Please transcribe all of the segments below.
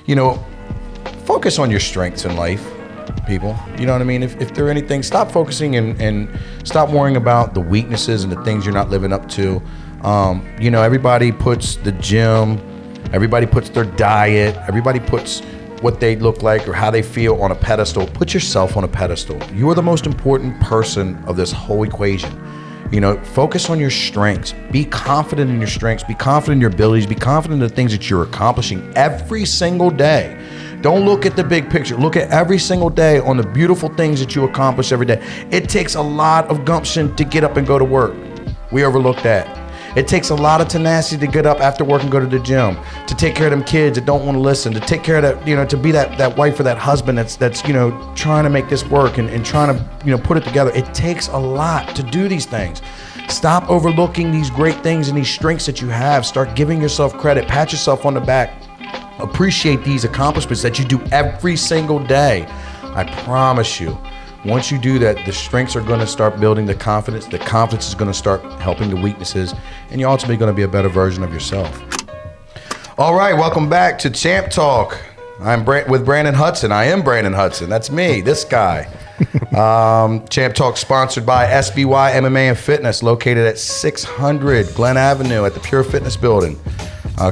you know, focus on your strengths in life, people. You know what I mean? If there are anything, stop focusing and stop worrying about the weaknesses and the things you're not living up to. You know, everybody puts the gym, everybody puts their diet, everybody puts what they look like or how they feel on a pedestal. Put yourself on a pedestal. You are the most important person of this whole equation. You know, focus on your strengths. Be confident in your strengths. Be confident in your abilities. Be confident in the things that you're accomplishing every single day. Don't look at the big picture. Look at every single day on the beautiful things that you accomplish every day. It takes a lot of gumption to get up and go to work. We overlook that. It takes a lot of tenacity to get up after work and go to the gym, to take care of them kids that don't want to listen, to take care of that, you know, to be that wife or that husband that's you know, trying to make this work and trying to, you know, put it together. It takes a lot to do these things. Stop overlooking these great things and these strengths that you have. Start giving yourself credit. Pat yourself on the back. Appreciate these accomplishments that you do every single day. I promise you, once you do that, the strengths are going to start building the confidence. The confidence is going to start helping the weaknesses, and you're ultimately going to be a better version of yourself. All right, welcome back to Champ Talk. I'm with Brandon Hudson. I am Brandon Hudson. That's me, this guy. Champ Talk sponsored by SBY MMA and Fitness, located at 600 Glen Avenue at the Pure Fitness Building.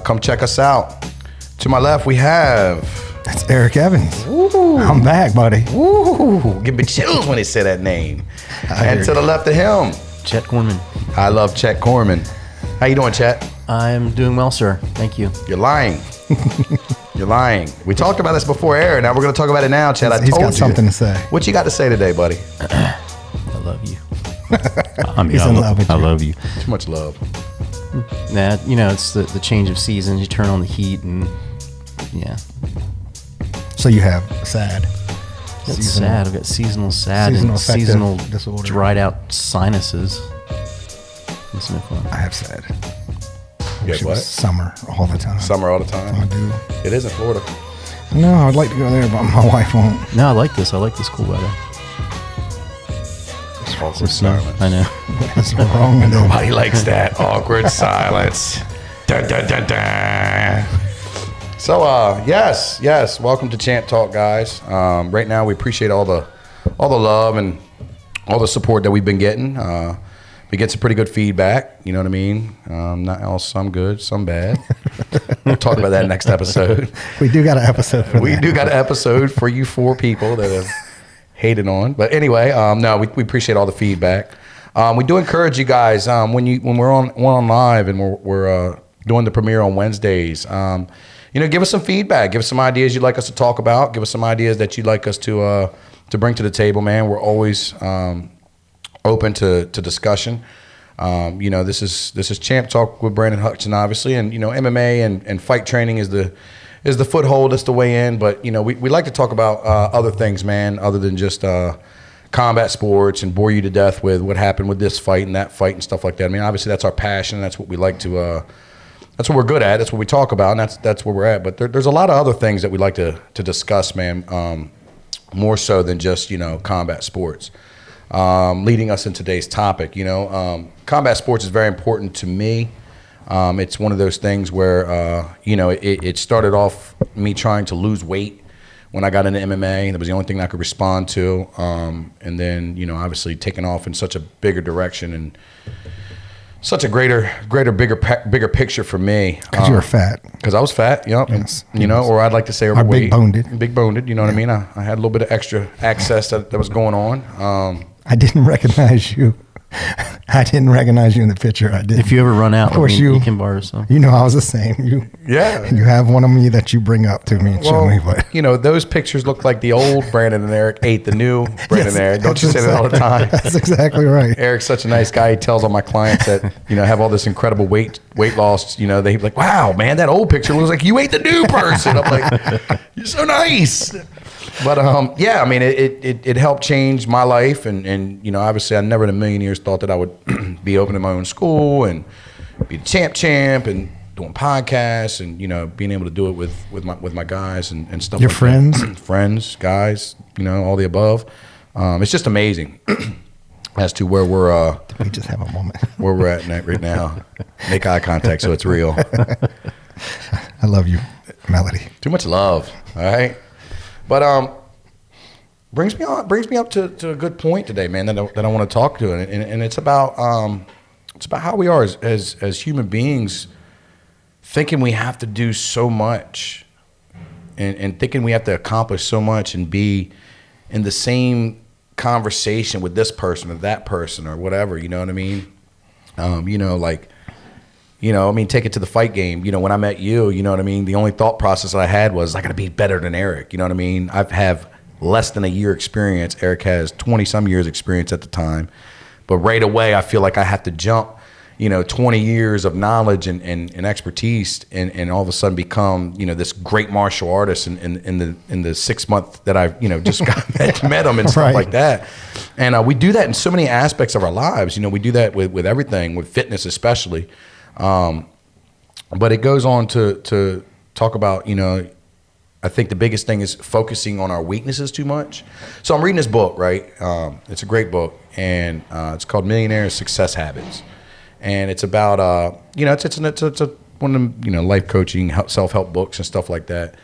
Come check us out. To my left, we have... That's Eric Evans. Ooh. I'm back, buddy. Ooh, give me chills when they say that name. And to the left of him, Chet Corman. I love Chet Corman. How you doing, Chet? I'm doing well, sir. Thank you. You're lying. You're lying. We talked about this before air. Now we're going to talk about it now, Chet. He's got something to say. What you got to say today, buddy? I love you. I mean, He's in love with you. I love you. Too much love. Nah, you know, it's the change of seasons. You turn on the heat and, yeah. So you have sad. That's sad. I've got seasonal sad Seasonal and affective seasonal disorder. dried out sinuses. It's no fun. I have sad. You Wish got it was what? summer all the time. Summer all the I time. do. It is in Florida. No, I would like to go there, but my wife won't. No, I like this. I like this cool weather. Awkward silence. I know. What's wrong with it? Nobody likes that awkward silence. Dun, dun, dun, dun. So, yes. Welcome to Champ Talk, guys. Right now, we appreciate all the love and all the support that we've been getting. We get some pretty good feedback. You know what I mean? Not all, some good, some bad. We'll talk about that next episode. We do got an episode for We that. do got an episode for you 4 people that have hated on. But anyway, no, we appreciate all the feedback. We do encourage you guys when we're on live and we're doing the premiere on Wednesdays. You know, give us some feedback. Give us some ideas you'd like us to talk about. Give us some ideas that you'd like us to bring to the table, man. We're always open to discussion. You know, this is Champ Talk with Brandon Hudson, obviously, and you know, MMA and fight training is the foothold. That's the way in. But you know, we like to talk about other things, man, other than just combat sports and bore you to death with what happened with this fight and that fight and stuff like that. I mean, obviously, that's our passion. That's what we like to. That's what we're good at. That's what we talk about, and that's where we're at. But there's a lot of other things that we like to discuss, man. More so than just, you know, combat sports. Leading us in today's topic, you know, combat sports is very important to me. It's one of those things where, you know, it started off me trying to lose weight when I got into MMA. That was the only thing I could respond to. And then, you know, obviously taking off in such a bigger direction and such a bigger picture for me. Because you were fat. Because I was fat, yep. Yes. You know, or I'd like to say Or overweight. big-boned. Big-boned, you know what I mean? I had a little bit of extra access that was going on. I didn't recognize you. I didn't recognize you in the picture. I did. If you ever run out, Of course you can borrow some. You know I was the same. Yeah. You have one of me that you bring up to me and show me. But you know, those pictures look like the old Brandon and Eric ate the new Brandon and Eric. Don't you say that all the time? That's exactly right. Eric's such a nice guy. He tells all my clients that, you know, have all this incredible weight loss. You know, they be like, wow, man, that old picture looks like you ate the new person. I'm like, you're so nice. But yeah, I mean, it helped change my life, and you know, obviously, I never in a million years thought that I would be opening my own school and be the champ and doing podcasts and, you know, being able to do it with my guys and stuff. Your like friends, that. Friends, guys, you know, all the above. It's just amazing as to where we're. we just have a moment. Where we're at right now. Make eye contact so it's real. I love you. Melody. Too much love. All right. But brings me up to a good point today, man, that I want to talk to, and it's about how we are as human beings, thinking we have to do so much, and thinking we have to accomplish so much and be in the same conversation with this person or that person or whatever. You know what I mean? Take it to the fight game. When I met you, you know what I mean? The only thought process I had was, I got to be better than Eric. You know what I mean? I have less than a year experience. Eric has 20 some years experience at the time. But right away, I feel like I have to jump, 20 years of knowledge and expertise and all of a sudden become, this great martial artist in the 6 month that I've, just met him and stuff Right. like that. And we do that in so many aspects of our lives. We do that with everything, with fitness especially. But it goes on to talk about, I think the biggest thing is focusing on our weaknesses too much. So I'm reading this book, right? It's a great book, and it's called Millionaire Success Habits. And it's about, it's one of them, life coaching, self-help books and stuff like that.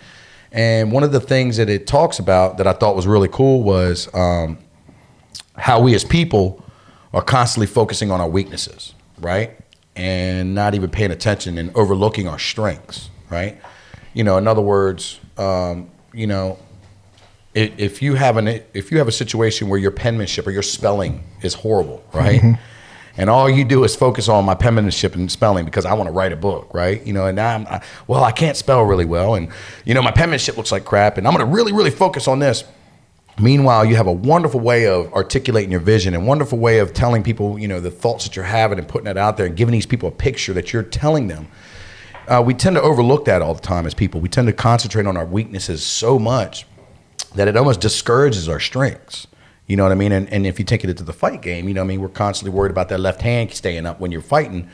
And one of the things that it talks about that I thought was really cool was how we as people are constantly focusing on our weaknesses, right? And not even paying attention and overlooking our strengths, right? In other words, if you have a situation where your penmanship or your spelling is horrible, right? Mm-hmm. And all you do is focus on my penmanship and spelling because I want to write a book, right? And now I can't spell really well, and my penmanship looks like crap, and I'm going to really, really focus on this. Meanwhile, you have a wonderful way of articulating your vision and wonderful way of telling people, the thoughts that you're having and putting it out there and giving these people a picture that you're telling them. We tend to overlook that all the time as people. We tend to concentrate on our weaknesses so much that it almost discourages our strengths. You know what I mean? And if you take it into the fight game, we're constantly worried about that left hand staying up when you're fighting.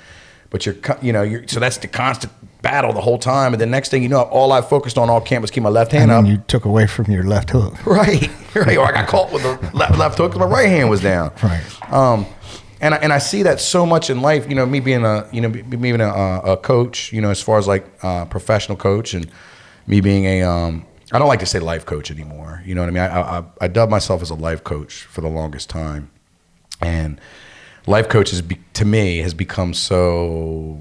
But so that's the constant battle the whole time. And the next thing you know, all I focused on all camp was keep my left hand up. And you took away from your left hook. Right. Or I got caught with the left hook because my right hand was down. Right. And I see that so much in life. Me being a coach. As far as like professional coach, and me being I don't like to say life coach anymore. You know what I mean? I dubbed myself as a life coach for the longest time, and life coach to me has become so,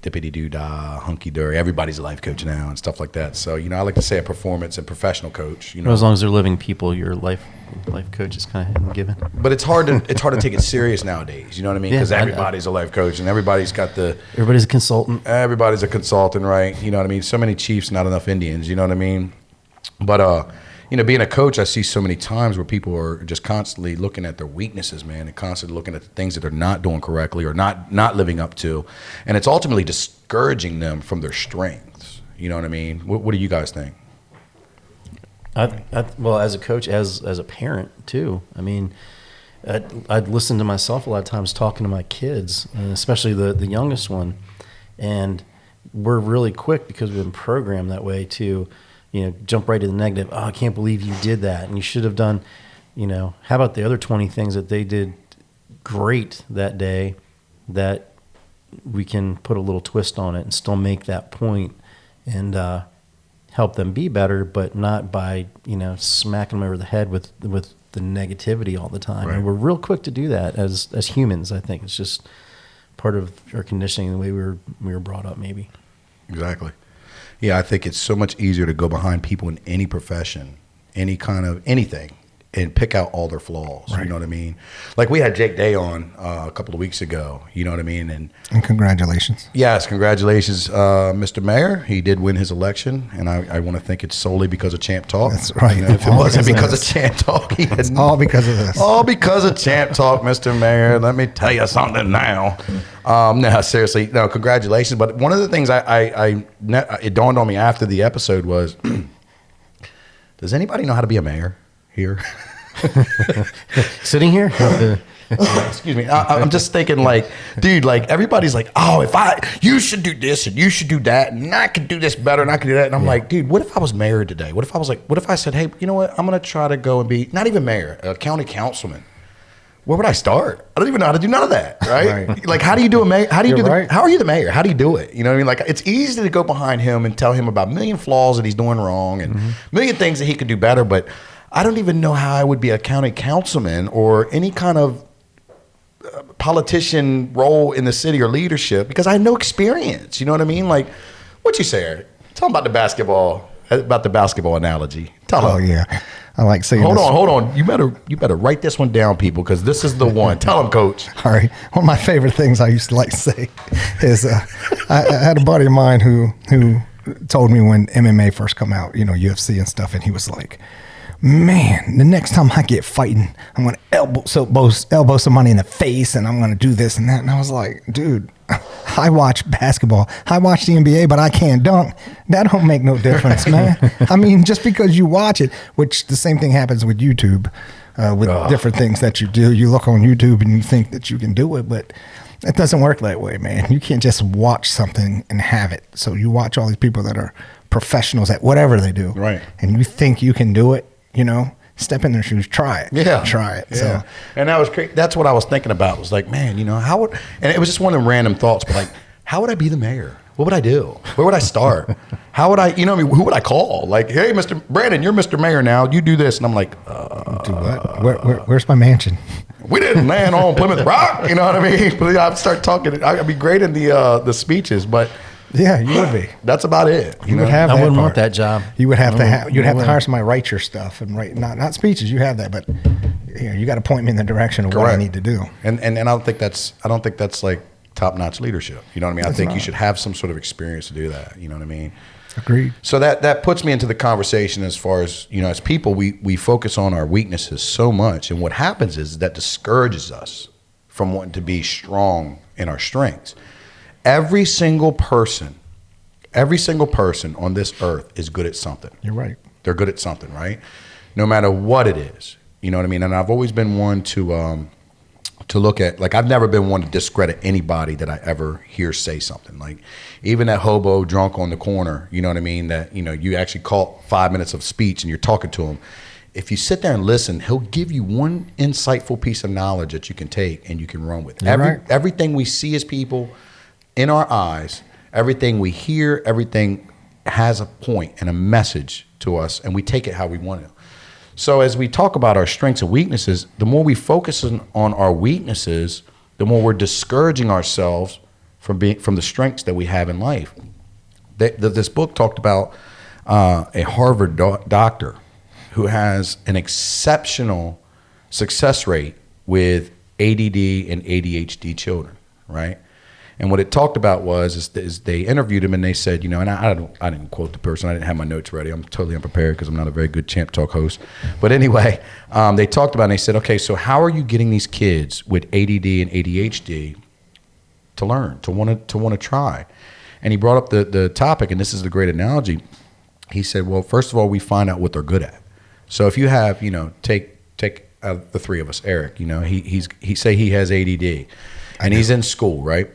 dippity-doo-dah, hunky-dory. Everybody's a life coach now and stuff like that. So, I like to say a performance and professional coach. Well, as long as they're living people, your life coach is kind of given. But it's hard to take it serious nowadays. You know what I mean? Because everybody's a life coach and everybody's everybody's a consultant. Everybody's a consultant, right? You know what I mean? So many chiefs, not enough Indians. You know what I mean? But being a coach, I see so many times where people are just constantly looking at their weaknesses, man, and constantly looking at the things that they're not doing correctly or not living up to. And it's ultimately discouraging them from their strengths. You know what I mean? What do you guys think? Well, as a coach, as a parent too, I'd listen to myself a lot of times talking to my kids, and especially the youngest one. And we're really quick because we've been programmed that way to jump right to the negative. Oh, I can't believe you did that. And you should have done, how about the other 20 things that they did great that day that we can put a little twist on it and still make that point and help them be better, but not by, smacking them over the head with the negativity all the time. Right. And we're real quick to do that as humans, I think. It's just part of our conditioning, the way we were brought up maybe. Exactly. Yeah, I think it's so much easier to go behind people in any profession, any kind of anything, and pick out all their flaws. Right. You know what I mean? Like we had Jake Day on a couple of weeks ago. You know what I mean? And congratulations. Yes, congratulations, Mr. Mayor. He did win his election, and I want to think it's solely because of Champ Talk. That's right. If it wasn't because of Champ Talk, it's all because of this. All because of Champ Talk, Mr. Mayor. Let me tell you something now. No, seriously, no, congratulations. But one of the things it dawned on me after the episode was, does anybody know how to be a mayor here? Sitting here? Excuse me. I'm just thinking dude, everybody's like, oh, you should do this and you should do that and I could do this better and I could do that. And I'm like, dude, what if I was mayor today? What if I said, hey, you know what? I'm going to try to go and be, not even mayor, a county councilman. where would I start? I don't even know how to do none of that, right? Right. Like, how do you do a mayor? How do you You're do right. how are you the mayor? How do you do it? You know what I mean? Like, it's easy to go behind him and tell him about a million flaws that he's doing wrong and a million things that he could do better. But I don't even know how I would be a county councilman or any kind of politician role in the city or leadership because I had no experience. You know what I mean? Like, what you say, Eric? Tell him about the basketball analogy. Tell him. Oh yeah, I like saying. Hold this. on. You better write this one down, people, because this is the one. Tell him, Coach. All right. One of my favorite things I used to like to say is I had a buddy of mine who told me when MMA first come out, UFC and stuff, and he was like, man, the next time I get fighting, I'm going to elbow somebody in the face, and I'm going to do this and that. And I was like, dude, I watch basketball. I watch the NBA, but I can't dunk. That don't make no difference, man. I mean, just because you watch it, which the same thing happens with YouTube, with different things that you do. You look on YouTube and you think that you can do it, but it doesn't work that way, man. You can't just watch something and have it. So you watch all these people that are professionals at whatever they do. Right. And you think you can do it, step in their shoes, try it. Yeah. Try it. Yeah. So, and that was great. That's what I was thinking about. Was like, man, how would, and it was just one of the random thoughts, but like, how would I be the mayor? What would I do? Where would I start? How would I, who would I call? Like, hey, Mr. Brandon, you're Mr. Mayor now. You do this. And I'm like, do what? Where's my mansion? we didn't land on Plymouth Rock. You know what I mean? But I'd start talking. I'd be great in the speeches, but Yeah, you would be. that's about it. You would have I that wouldn't part. want that job. You would have to have. You'd have to wouldn't. hire somebody to write your stuff and write not speeches. You have that, but you got to point me in the direction of what I Correct. need to do. And I don't think that's like top-notch leadership. You know what I mean? I think you should have some sort of experience to do that. You know what I mean? Agreed. So that puts me into the conversation as far as, as people, we focus on our weaknesses so much. And what happens is that discourages us from wanting to be strong in our strengths. Every single person on this earth is good at something. You're right. They're good at something, right? No matter what it is. You know what I mean? And I've always been one to look at, like, I've never been one to discredit anybody that I ever hear say something. Like, even that hobo drunk on the corner, you know what I mean? That, you actually caught 5 minutes of speech and you're talking to him. If you sit there and listen, he'll give you one insightful piece of knowledge that you can take and you can run with. You're right. Everything we see as people in our eyes, everything we hear, everything has a point and a message to us, and we take it how we want it. So as we talk about our strengths and weaknesses, the more we focus on our weaknesses, the more we're discouraging ourselves from the strengths that we have in life. This book talked about a Harvard doctor who has an exceptional success rate with ADD and ADHD children, right? And what it talked about is they interviewed him and they said, and I didn't quote the person. I didn't have my notes ready. I'm totally unprepared because I'm not a very good Champ Talk host. But anyway, they talked about it and they said, okay, so how are you getting these kids with ADD and ADHD to learn, to want to try? And he brought up the topic, and this is a great analogy. He said, well, first of all, we find out what they're good at. So if you have, take the three of us, Eric, he say he has ADD and he's in school, right?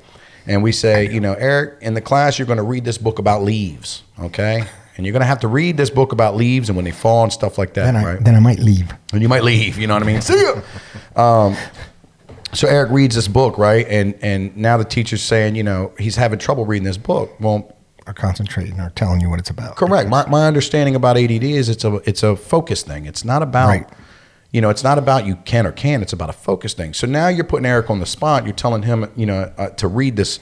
And we say, Eric, in the class, you're going to read this book about leaves, okay? And you're going to have to read this book about leaves and when they fall and stuff like that, right? Then I might leave. And you might leave, you know what I mean? See ya. So Eric reads this book, right? And now the teacher's saying, he's having trouble reading this book. Well, Or concentrating or telling you what it's about. correct. My understanding about ADD is it's a focus thing. It's not about, Right. It's not about you can or can't. It's about a focus thing. So now you're putting Eric on the spot. You're telling him, to read this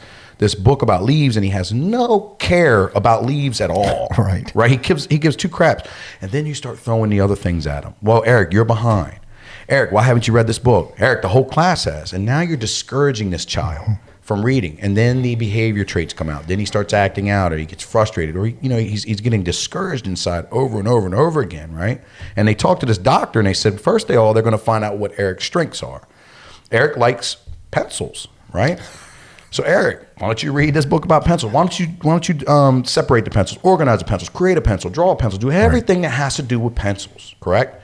book about leaves, and he has no care about leaves at all. Right. Right. He gives two craps, and then you start throwing the other things at him. Well, Eric, you're behind. Eric, why haven't you read this book? Eric, the whole class has, and now you're discouraging this child from reading, and then the behavior traits come out. Then he starts acting out, or he gets frustrated, or he's getting discouraged inside over and over and over again, right? And they talked to this doctor, and they said first of all they're going to find out what Eric's strengths are. Eric likes pencils, right? So Eric, why don't you read this book about pencils? Why don't you separate the pencils, organize the pencils, create a pencil, draw a pencil, do everything that has to do with pencils, correct?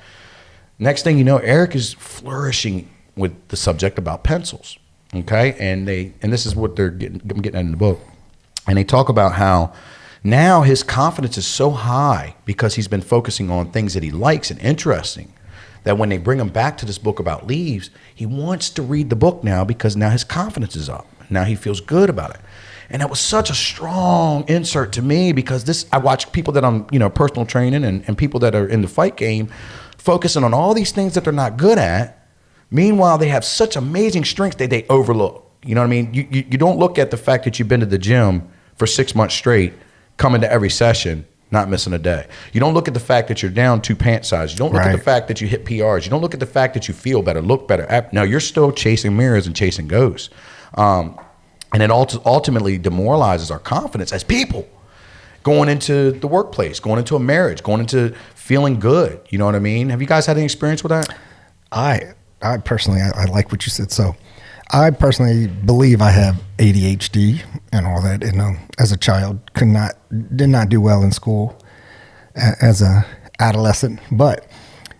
Next thing you know, Eric is flourishing with the subject about pencils. Okay, and this is what I'm getting in the book, and they talk about how now his confidence is so high because he's been focusing on things that he likes and interesting. that when they bring him back to this book about leaves, he wants to read the book now because now his confidence is up. Now he feels good about it. And that was such a strong insert to me because I watch people that I'm, personal training and people that are in the fight game focusing on all these things that they're not good at. Meanwhile, they have such amazing strengths that they overlook. You know what I mean? You don't look at the fact that you've been to the gym for 6 months straight, coming to every session, not missing a day. You don't look at the fact that you're down 2 pant sizes. You don't look at the fact that you hit PRs. You don't look at the fact that you feel better, look better. No, you're still chasing mirrors and chasing ghosts. And it ultimately demoralizes our confidence as people going into the workplace, going into a marriage, going into feeling good. You know what I mean? Have you guys had any experience with that? I personally, I like what you said. So I personally believe I have ADHD and all that. And as a child, did not do well in school as a adolescent. But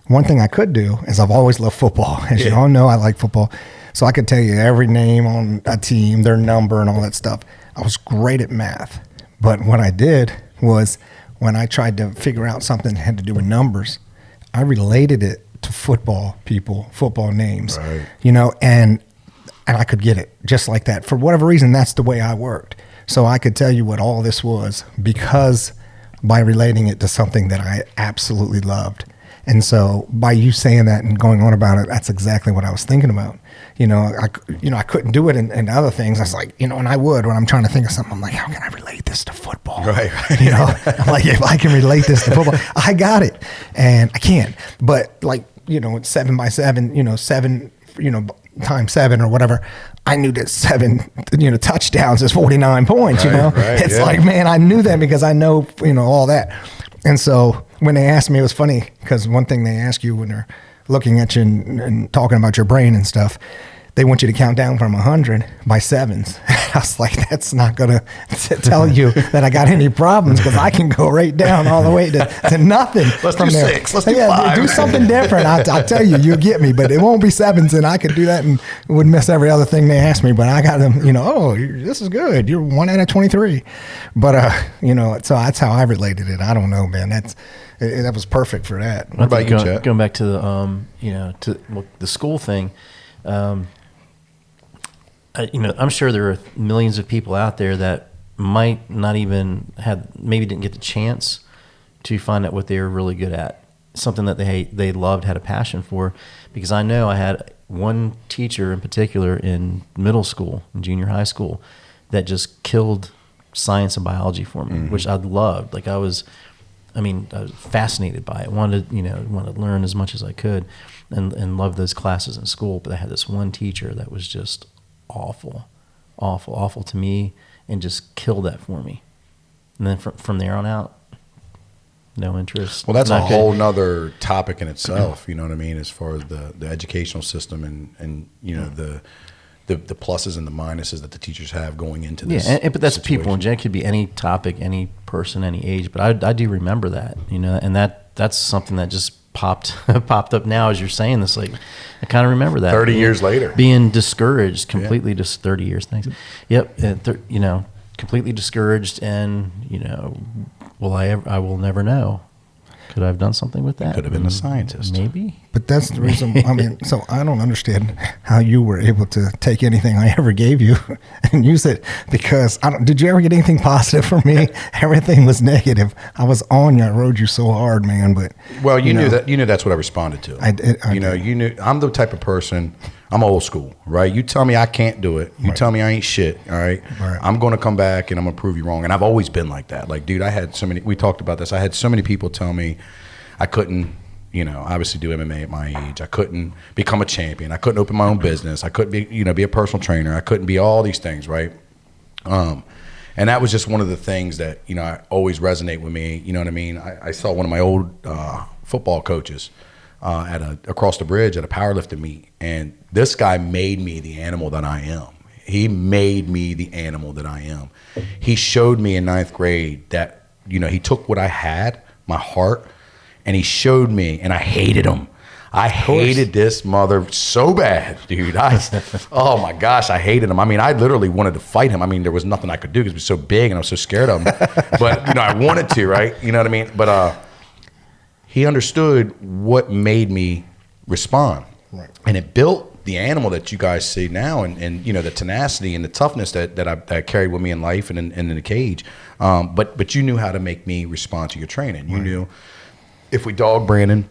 one thing I could do is I've always loved football. As you all know, I like football. So I could tell you every name on a team, their number and all that stuff. I was great at math. But what I did was when I tried to figure out something that had to do with numbers, I related it to football names, right. And I could get it just like that. For whatever reason, that's the way I worked. So I could tell you what all this was because by relating it to something that I absolutely loved. And so by you saying that and going on about it, that's exactly what I was thinking about. I couldn't do it in other things. I was like, and I would when I'm trying to think of something. I'm like, how can I relate this to football? Right. I'm like, if I can relate this to football, I got it. And I can't. But it's 7 by 7, 7, times 7 or whatever. I knew that 7, touchdowns is 49 points. Right, it's like, man, I knew that because I know, all that. And so when they asked me, it was funny because one thing they ask you when they're looking at you and talking about your brain and stuff, they want you to count down from 100 by sevens. I was like, that's not going to tell you that I got any problems because I can go right down all the way to nothing. Let's from do there. 6. Let's do 5. Do something different. I'll tell you, you'll get me, but it won't be sevens, and I could do that and would miss every other thing they asked me. But I got them, this is good. You're 1 out of 23. But, so that's how I related it. I don't know, man. That was perfect for that. What about you, Chad? Going back to the school thing. I'm sure there are millions of people out there that might not even maybe didn't get the chance to find out what they were really good at, something that they loved, had a passion for. Because I know I had one teacher in particular in middle school and junior high school that just killed science and biology for me, which I loved. I was fascinated by it. Wanted to learn as much as I could, and loved those classes in school. But I had this one teacher that was just awful to me, and just killed that for me. And then from there on out, no interest. Well, that's a whole nother topic in itself. You know what I mean? As far as the educational system and the pluses and the minuses that the teachers have going into this. Yeah, but that's situation. people. And it could be any topic, any person, any age. But I do remember that, and that's something that just popped up now as you're saying this. Like, I kind of remember that 30 years later, being discouraged completely. Just 30 years, thanks. Yep, completely discouraged, and I will never know. Could I have done something with that? Could have been a scientist, maybe. But that's the reason. So I don't understand how you were able to take anything I ever gave you and use it, because did you ever get anything positive from me? Everything was negative. I was on you. I rode you so hard, man. But you knew that. You knew that's what I responded to. I did. You knew. I'm the type of person. I'm old school, right? You tell me I can't do it. You tell me I ain't shit, all right? I'm going to come back and I'm going to prove you wrong. And I've always been like that. Like, dude, I had so many, we talked about this. I had so many people tell me I couldn't, obviously do MMA at my age. I couldn't become a champion. I couldn't open my own business. I couldn't be a personal trainer. I couldn't be all these things, right? And that was just one of the things that, I always resonate with me. You know what I mean? I saw one of my old football coaches across the bridge at a powerlifting meet, and this guy made me the animal that I am. He made me the animal that I am. He showed me in 9th grade that, he took what I had, my heart, and he showed me, and I hated him. I hated this mother so bad, dude. Oh my gosh, I hated him. I mean, I literally wanted to fight him. I mean, there was nothing I could do because he was so big and I was so scared of him. But, I wanted to, right? You know what I mean? But he understood what made me respond. Right. And it built the animal that you guys see now, and you know, the tenacity and the toughness that I carried with me in life and in the cage. But you knew how to make me respond to your training. You knew if we dog Brandon,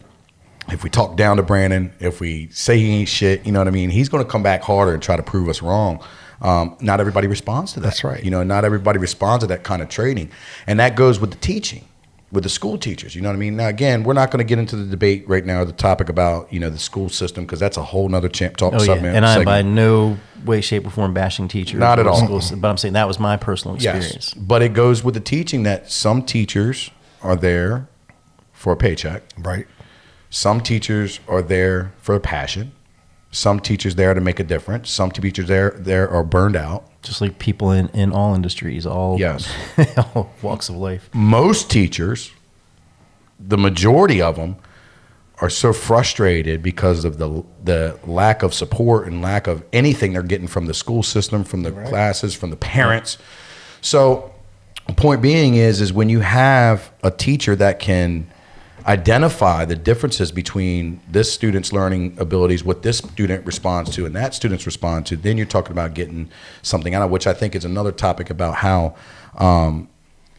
if we talk down to Brandon, if we say he ain't shit, you know what I mean? He's going to come back harder and try to prove us wrong. Not everybody responds to that. That's right. You know, not everybody responds to that kind of training. And that goes with the teaching, with the school teachers. You know what I mean? Now, again, we're not going to get into the debate right now, the topic about, you know, the school system, because that's a whole nother talk. Oh, yeah. And I'm by no way, shape, or form bashing teachers. Not at all. But I'm saying that was my personal experience. Yes, but it goes with the teaching that some teachers are there for a paycheck. Right. Some teachers are there for a passion. Some teachers there to make a difference. Some teachers there are burned out. Just like people in all industries, all walks of life. Most teachers, the majority of them, are so frustrated because of the lack of support and lack of anything they're getting from the school system, from the classes, from the parents. So the point being is when you have a teacher that can identify the differences between this student's learning abilities, what this student responds to and that student's respond to, then you're talking about getting something out of, which I think is another topic about how,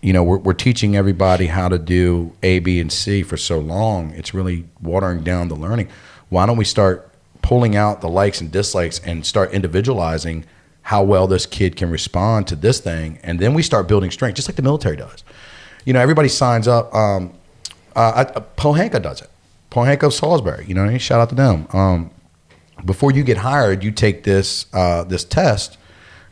you know, we're teaching everybody how to do A, B, and C for so long. It's really watering down the learning. Why don't we start pulling out the likes and dislikes and start individualizing how well this kid can respond to this thing, and then we start building strength, just like the military does. You know, everybody signs up. Pohanka does it. Pohanka of Salisbury, you know what I mean? Shout out to them. Before you get hired, you take this test,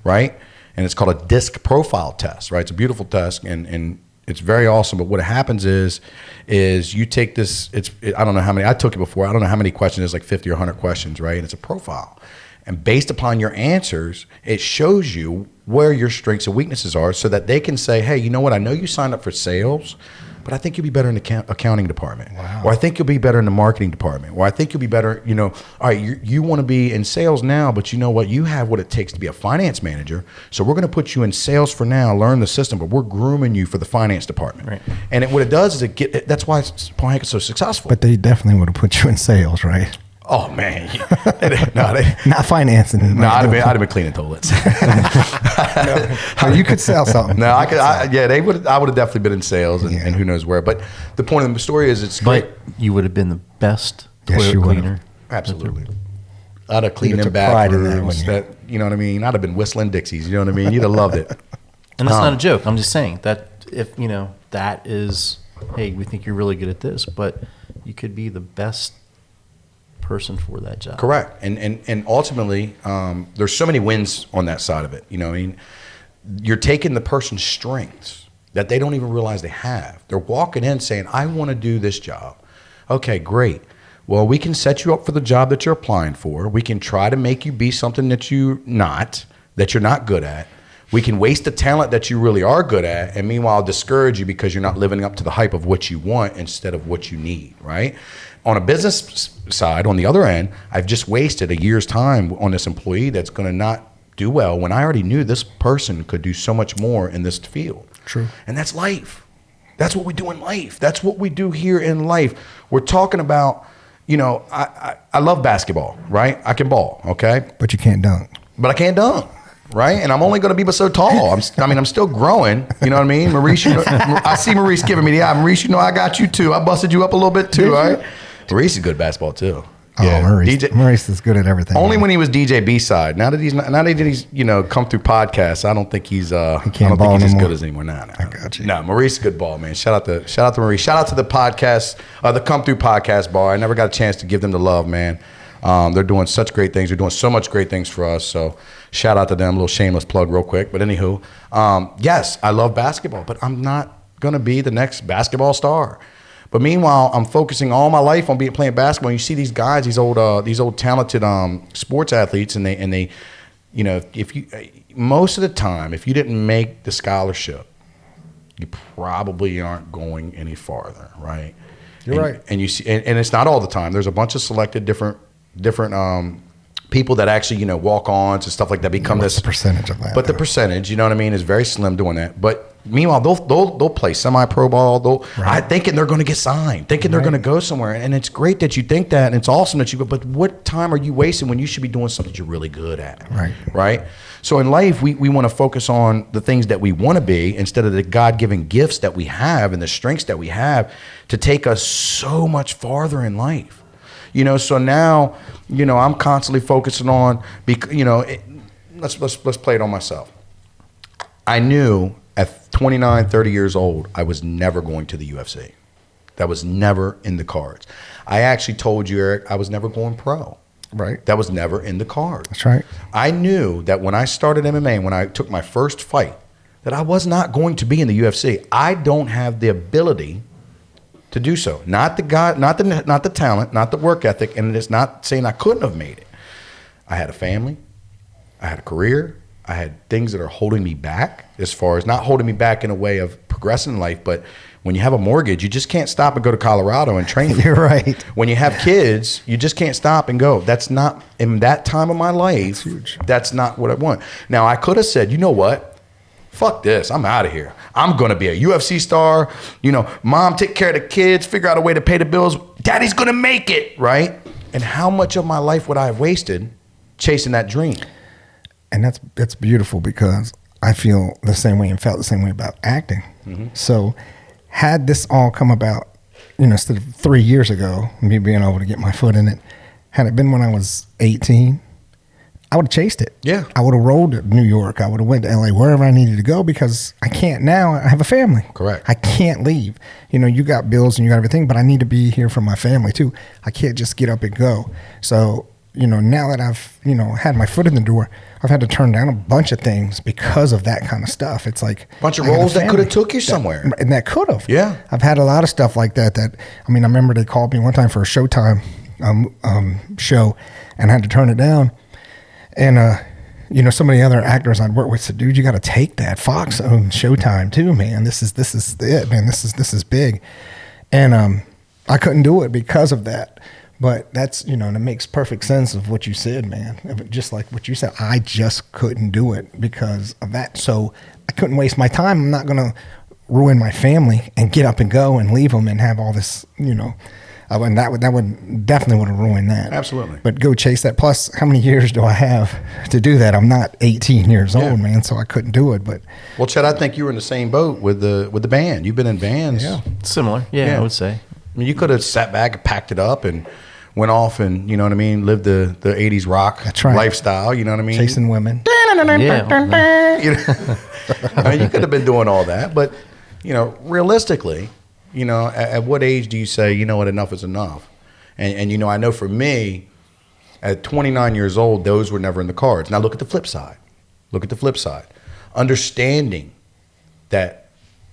right? And it's called a DISC profile test, right? It's a beautiful test, and it's very awesome. But what happens is you take this. I don't know how many. I took it before. I don't know how many questions. It's like 50 or 100 questions, right? And it's a profile. And based upon your answers, it shows you where your strengths and weaknesses are, so that they can say, hey, you know what? I know you signed up for sales, but I think you'll be better in the accounting department. Wow. Or I think you'll be better in the marketing department. Or I think you'll be better, you know, all right, you want to be in sales now, but you know what? You have what it takes to be a finance manager. So we're going to put you in sales for now, learn the system, but we're grooming you for the finance department. Right. And what it does is that's why Pohanka is so successful. But they definitely would have put you in sales, right? Oh, man. Not financing. No, I'd have been cleaning toilets. No, you could sell something. No, I could. I would have definitely been in sales, and who knows where. But the point of the story is, it's great. But you would have been the best Yes, toilet you would have. cleaner. Absolutely. I'd have cleaned You'd them have took pride in that, bathrooms. wouldn't you? You know what I mean? I'd have been whistling Dixies. You know what I mean? You'd have loved it. And that's not a joke. I'm just saying that if, you know, that is, hey, we think you're really good at this, but you could be the best person for that job. Correct. And ultimately, there's so many wins on that side of it. You know what I mean? You're taking the person's strengths that they don't even realize they have. They're walking in saying, I want to do this job. Okay, great. Well, we can set you up for the job that you're applying for. We can try to make you be something that you're not good at. We can waste the talent that you really are good at, and meanwhile discourage you because you're not living up to the hype of what you want instead of what you need, right? On a business side, on the other end, I've just wasted a year's time on this employee that's going to not do well when I already knew this person could do so much more in this field. True. And that's life. That's what we do in life. That's what we do here in life. We're talking about, you know, I love basketball, right? I can ball, okay? But you can't dunk. But I can't dunk, right? And I'm only going to be but so tall. I'm still growing. You know what I mean? Maurice, I see Maurice giving me the eye. Maurice, you know I got you too. I busted you up a little bit too, right? Maurice is good at basketball too. Yeah, Maurice is good at everything. Only when he was DJ B-side. Now that he's you know, come through podcasts, I don't think he's I don't think he's as good as anymore. Nah. I got you. No, Maurice is good ball, man. Shout out to Maurice. Shout out to the podcast, the Come Through podcast bar. I never got a chance to give them the love, man. They're doing such great things. They're doing so much great things for us. So shout out to them. A little shameless plug real quick. But anywho, yes, I love basketball, but I'm not gonna be the next basketball star. But meanwhile, I'm focusing all my life on playing basketball. And you see these guys, these old talented sports athletes, and they, you know, most of the time, if you didn't make the scholarship, you probably aren't going any farther, right? You're right. And you see, and it's not all the time. There's a bunch of selected different people that actually, you know, walk-ons and stuff like that become What's this the percentage of that? But the percentage, you know what I mean, is very slim doing that. But meanwhile, they'll play semi-pro ball. Thinking they're going to get signed, thinking they're going to go somewhere. And it's great that you think that, and it's awesome that you go. But what time are you wasting when you should be doing something that you're really good at? Right. So in life, we want to focus on the things that we want to be instead of the God-given gifts that we have and the strengths that we have to take us so much farther in life. So now, I'm constantly focusing on, let's play it on myself. I knew at 29, 30 years old, I was never going to the UFC. That was never in the cards. I actually told you, Eric, I was never going pro. Right. That was never in the cards. That's right. I knew that when I started MMA, when I took my first fight, that I was not going to be in the UFC. I don't have the ability to do so. Not the talent, not the work ethic, and it's not saying I couldn't have made it. I had a family, I had a career, I had things that are holding me back, as far as not holding me back in a way of progressing in life, but when you have a mortgage, you just can't stop and go to Colorado and train. You're right. When you have kids, you just can't stop and go. That's not, in that time of my life, that's not what I want. Now, I could have said, you know what? Fuck this. I'm out of here. I'm going to be a UFC star. Mom, take care of the kids, figure out a way to pay the bills. Daddy's going to make it, right? And how much of my life would I have wasted chasing that dream? And that's beautiful, because I feel the same way and felt the same way about acting. Mm-hmm. So had this all come about, instead of 3 years ago, me being able to get my foot in it, had it been when I was 18, I would have chased it. Yeah. I would have rolled to New York. I would have went to LA, wherever I needed to go, because I can't now. I have a family. Correct. I can't leave. You got bills and you got everything, but I need to be here for my family too. I can't just get up and go. So, now that I've, had my foot in the door, I've had to turn down a bunch of things because of that kind of stuff. It's like a bunch of roles that could have took you somewhere. And that could have. Yeah. I've had a lot of stuff like that. I remember they called me one time for a Showtime show, and I had to turn it down. And, some of the other actors I'd worked with said, dude, you got to take that. Fox owns Showtime too, man. This is it, man. This is big. And I couldn't do it because of that. But that's, and it makes perfect sense of what you said, man. Just like what you said, I just couldn't do it because of that. So I couldn't waste my time. I'm not going to ruin my family and get up and go and leave them and have all this, and that would definitely would have ruined that. Absolutely. But go chase that. Plus, how many years do I have to do that? I'm not 18 years old, man, so I couldn't do it. But well, Chet, I think you were in the same boat with the band. You've been in bands. Yeah, similar. Yeah, I would say. You could have sat back and packed it up and went off and, lived the 80s rock lifestyle, you know what I mean? Chasing women. Yeah. You could have been doing all that, but, realistically, at what age do you say, you know what, enough is enough? And I know for me, at 29 years old, those were never in the cards. Now look at the flip side. Understanding that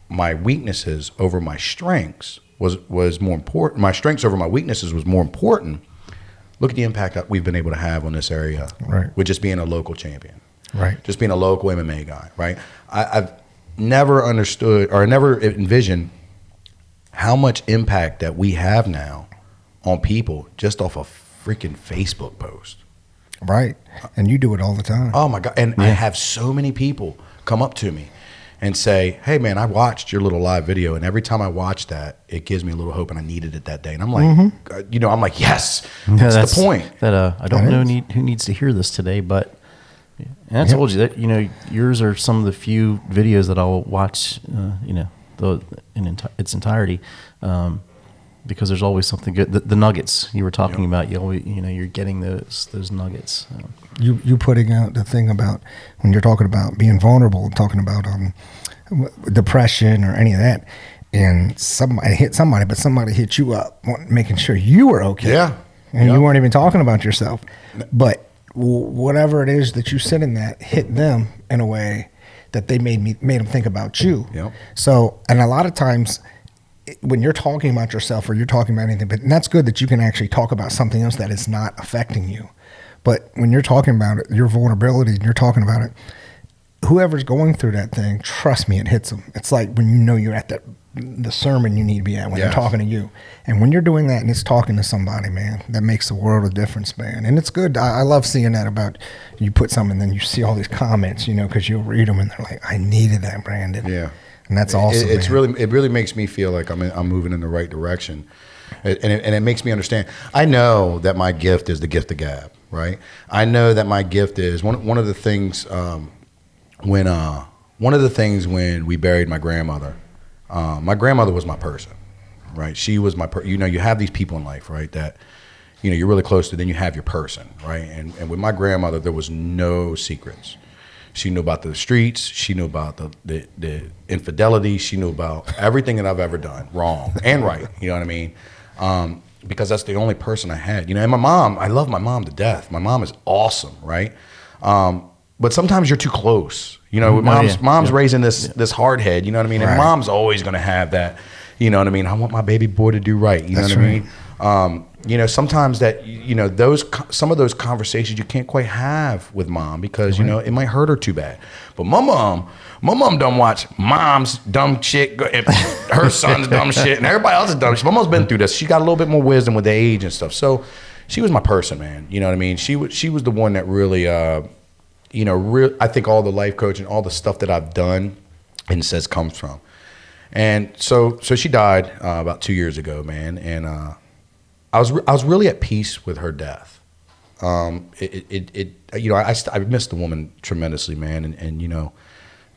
my weaknesses over my strengths was more important. My strengths over my weaknesses was more important. Look at the impact that we've been able to have on this area, right, with just being a local champion, right, just being a local MMA guy, right? I've never understood or never envisioned how much impact that we have now on people just off a freaking Facebook post. Right, and you do it all the time. Oh my God, and I have so many people come up to me and say, hey man, I watched your little live video, and every time I watch that, it gives me a little hope, and I needed it that day. And I'm like, I'm like, yes, that's the point. That I don't know who needs to hear this today, but and I told you that, yours are some of the few videos that I'll watch, in its entirety, because there's always something good. The nuggets you were talking about, you always, you're getting those nuggets. You putting out the thing about when you're talking about being vulnerable, talking about depression or any of that, and somebody hit somebody, but somebody hit you up, making sure you were okay. Yeah. And you weren't even talking about yourself. But whatever it is that you said in that hit them in a way that they made them think about you. Yep. So, and a lot of times when you're talking about yourself or you're talking about anything, but that's good that you can actually talk about something else that is not affecting you. But when you're talking about it, your vulnerability, and you're talking about it, whoever's going through that thing, trust me, it hits them. It's like when you're at the sermon you need to be at when they're talking to you. And when you're doing that and it's talking to somebody, man, that makes the world of difference, man. And it's good. I love seeing that about you put something and then you see all these comments, because you'll read them and they're like, I needed that, Brandon. Yeah. And that's awesome. It really makes me feel like I'm moving in the right direction, and it makes me understand. I know that my gift is the gift of gab, right? I know that my gift is one of the things when we buried my grandmother. My grandmother was my person, right? She was my you have these people in life, right, that you're really close to. Then you have your person, right? And with my grandmother, there was no secrets. She knew about the streets. She knew about the infidelity. She knew about everything that I've ever done, wrong and right. You know what I mean? Because that's the only person I had. And my mom, I love my mom to death. My mom is awesome, right? But sometimes you're too close. Mom's raising this hard head. You know what I mean? And Right. mom's always going to have that. You know what I mean? I want my baby boy to do right. You know That's what right. I mean? Sometimes that some of those conversations you can't quite have with mom because it might hurt her too bad. But my mom done watch mom's dumb shit, and her son's dumb shit, and everybody else's dumb shit. My mom's been through this. She got a little bit more wisdom with the age and stuff. So she was my person, man. You know what I mean? She was the one that really, I think all the life coaching, all the stuff that I've done, and says comes from. And so she died about 2 years ago, man, and I was really at peace with her death. I miss the woman tremendously, man, and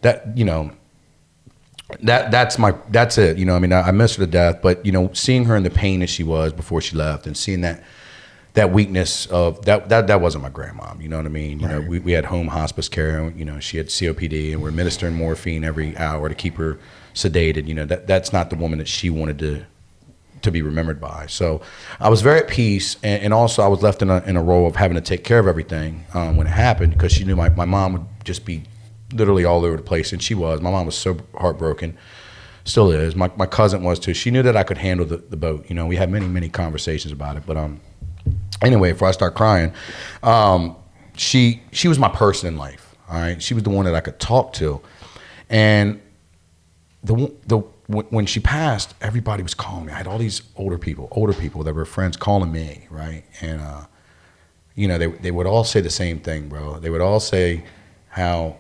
that's it. I miss her to death, but seeing her in the pain that she was before she left, and seeing that weakness of that wasn't my grandma. You know what I mean? Right. We had home hospice care. And, she had COPD, and we're administering morphine every hour to keep her sedated. That's not the woman that she wanted to be remembered by. So I was very at peace, and also I was left in a role of having to take care of everything when it happened, because she knew my mom would just be literally all over the place, and she was. My mom was so heartbroken, still is. My cousin was too. She knew that I could handle the boat. We had many conversations about it, but anyway, before I start crying, she was my person in life. All right, she was the one that I could talk to, and when she passed, everybody was calling me. I had all these older people that were friends calling me, right? And they would all say the same thing, bro. They would all say how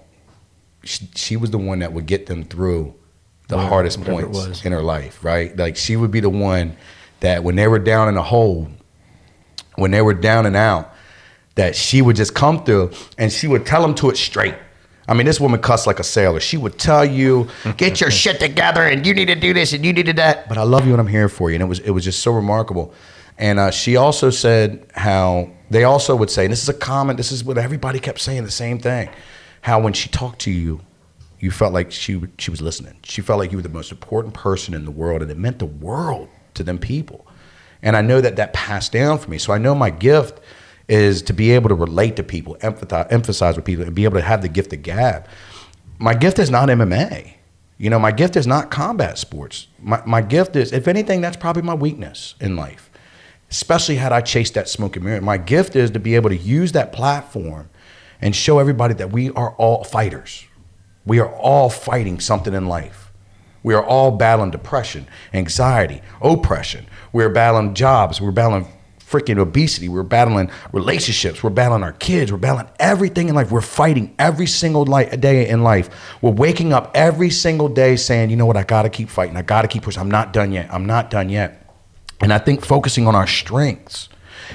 she was the one that would get them through the hardest points in her life, right? Like, she would be the one that when they were down in a hole, when they were down and out, that she would just come through and she would tell them to it straight. I mean, this woman cussed like a sailor. She would tell you, get your shit together, and you need to do this and you need to do that. But I love you and I'm here for you. And it was just so remarkable. And she also said how they also would say, and this is what everybody kept saying, the same thing, how when she talked to you, you felt like she was listening. She felt like you were the most important person in the world, and it meant the world to them people. And I know that passed down for me. So I know my gift is to be able to relate to people, emphasize with people, and be able to have the gift of gab. My gift is not MMA. My gift is not combat sports. My gift is, if anything, that's probably my weakness in life, especially had I chased that smoke and mirror. My gift is to be able to use that platform and show everybody that we are all fighters. We are all fighting something in life. We are all battling depression, anxiety, oppression. We're battling jobs. We're battling freaking obesity. We're battling relationships. We're battling our kids. We're battling everything in life. We're fighting every single day in life. We're waking up every single day saying, you know what, I got to keep fighting. I got to keep pushing. I'm not done yet. I'm not done yet. And I think focusing on our strengths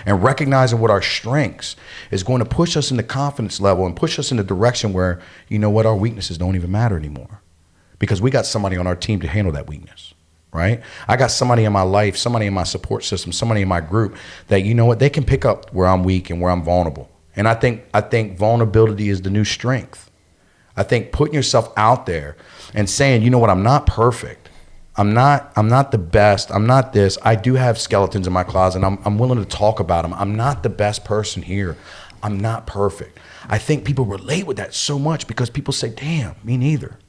and recognizing what our strengths is going to push us in the confidence level and push us in the direction where, you know what, our weaknesses don't even matter anymore, because we got somebody on our team to handle that weakness. Right? I got somebody in my life, somebody in my support system, somebody in my group that, you know what, they can pick up where I'm weak and where I'm vulnerable. And I think vulnerability is the new strength. I think putting yourself out there and saying, you know what, I'm not perfect. I'm not the best. I'm not this. I do have skeletons in my closet, and I'm willing to talk about them. I'm not the best person here. I'm not perfect. I think people relate with that so much because people say, damn, me neither.